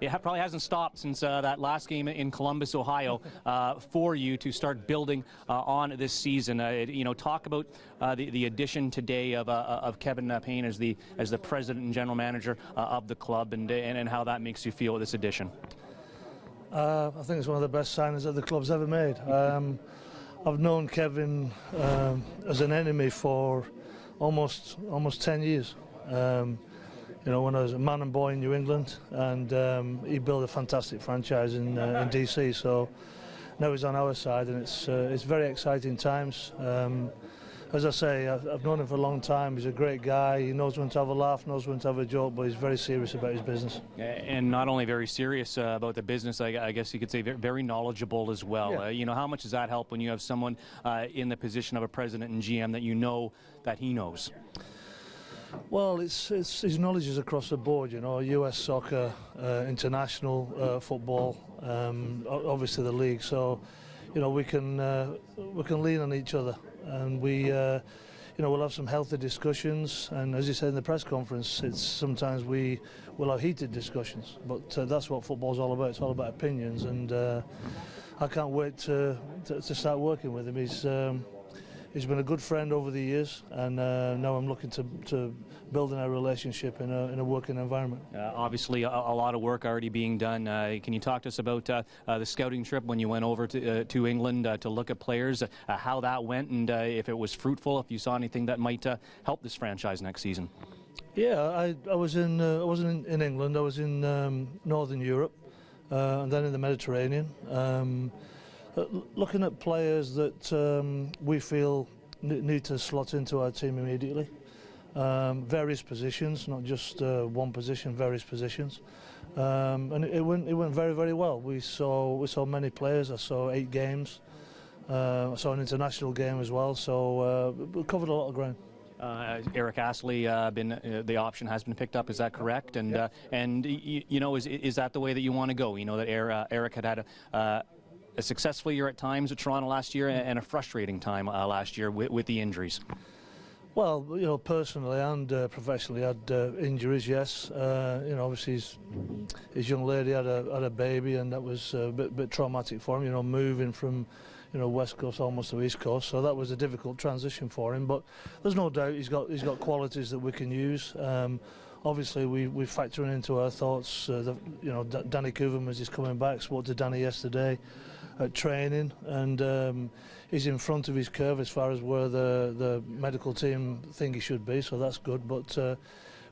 it probably hasn't stopped since that last game in Columbus, Ohio, for you to start building on this season. Talk about the addition today of Kevin Payne as the president and general manager of the club, and how that makes you feel with this addition. I think it's one of the best signings that the club's ever made. I've known Kevin as an enemy for almost 10 years. When I was a man and boy in New England, and he built a fantastic franchise in DC. So now he's on our side, and it's very exciting times. As I say, I've known him for a long time. He's a great guy. He knows when to have a laugh, knows when to have a joke, but he's very serious about his business. And not only very serious about the business, I guess you could say very knowledgeable as well. Yeah. How much does that help when you have someone in the position of a president and GM that you know that he knows? Well, it's his knowledge is across the board. US soccer, international football, obviously the league. So, we can lean on each other, and we'll have some healthy discussions. And as you said in the press conference, sometimes we will have heated discussions. But that's what football's all about. It's all about opinions, and I can't wait to start working with him. He's been a good friend over the years, and now I'm looking to building our relationship in a working environment. Obviously, a lot of work already being done. Can you talk to us about the scouting trip when you went over to England to look at players, how that went, and if it was fruitful, if you saw anything that might help this franchise next season? Yeah, I wasn't in England. I was in Northern Europe, and then in the Mediterranean. Looking at players that we feel need to slot into our team immediately. Various positions, not just one position, various positions. And it went very, very well. We saw many players. I saw 8 games. I saw an international game as well. So we covered a lot of ground. Eric Astley, the option has been picked up. Is that correct? And yeah. Is that the way that you want to go? That Eric had a successful year at times at Toronto last year, and a frustrating time last year with the injuries. Well, personally and professionally, I had injuries. Yes, obviously his young lady had a baby, and that was a bit traumatic for him. Moving from West Coast almost to East Coast, so that was a difficult transition for him. But there's no doubt he's got qualities that we can use. Obviously, we factor into our thoughts. Danny Kuvermans is coming back. Spoke to Danny yesterday at training, and he's in front of his curve as far as where the medical team think he should be. So that's good. But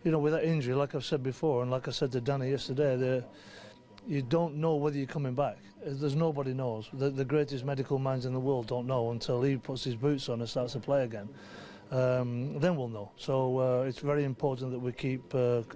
with that injury, like I've said before, and like I said to Danny yesterday, you don't know whether you're coming back. There's nobody knows. The greatest medical minds in the world don't know until he puts his boots on and starts to play again. Then we'll know. So it's very important that we keep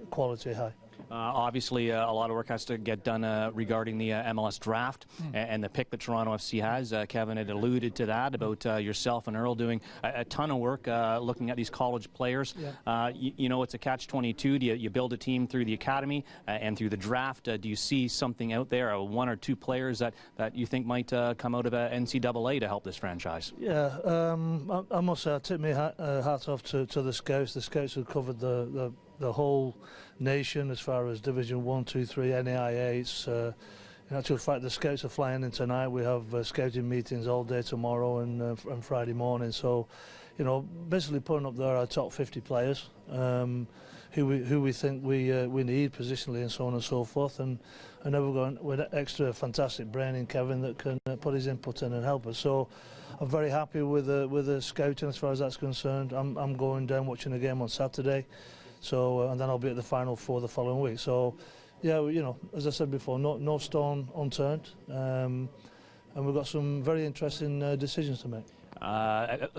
quality high. Obviously, a lot of work has to get done regarding the MLS draft and the pick that Toronto FC has. Kevin had alluded to that, about yourself and Earl doing a ton of work looking at these college players. Yeah. It's a catch-22. You build a team through the academy and through the draft. Do you see something out there, 1 or 2 players that you think might come out of NCAA to help this franchise? Yeah, I must say I tip my hat off to the scouts. The scouts have covered the whole nation as far as Division 1, 2, 3, NAIA. In actual fact, the scouts are flying in tonight. We have scouting meetings all day tomorrow and Friday morning. So, basically putting up there our top 50 players who we think we need positionally and so on and so forth. And then we're going with extra fantastic brain in Kevin that can put his input in and help us. So I'm very happy with the scouting as far as that's concerned. I'm going down watching a game on Saturday. So and then I'll be at the Final Four the following week. So, yeah, as I said before, no stone unturned, and we've got some very interesting decisions to make.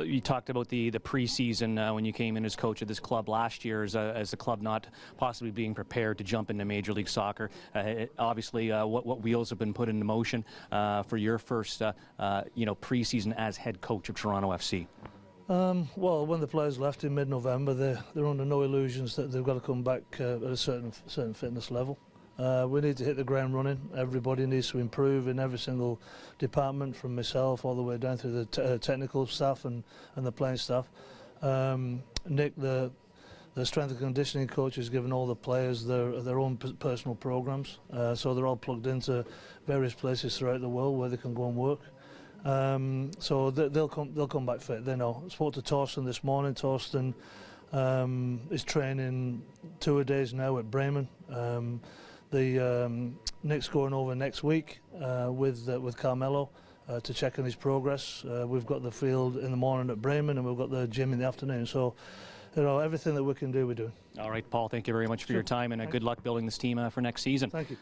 You talked about the pre-season when you came in as coach of this club last year, as the club not possibly being prepared to jump into Major League Soccer. Obviously, what wheels have been put into motion for your first pre-season as head coach of Toronto FC? Well, when the players left in mid-November, they're under no illusions that they've got to come back at a certain fitness level. We need to hit the ground running. Everybody needs to improve in every single department, from myself all the way down through the technical staff and the playing staff. Nick, the The strength and conditioning coach has given all the players their own personal programs, so they're all plugged into various places throughout the world where they can go and work. So they'll come back fit. They know. I spoke to Torsten this morning. Torsten is training 2 days now at Bremen. Nick's going over next week with Carmelo to check on his progress. We've got the field in the morning at Bremen, and we've got the gym in the afternoon. So, you know, everything that we can do, we do. All right, Paul, thank you very much for your time, and good luck building this team for next season. Thank you.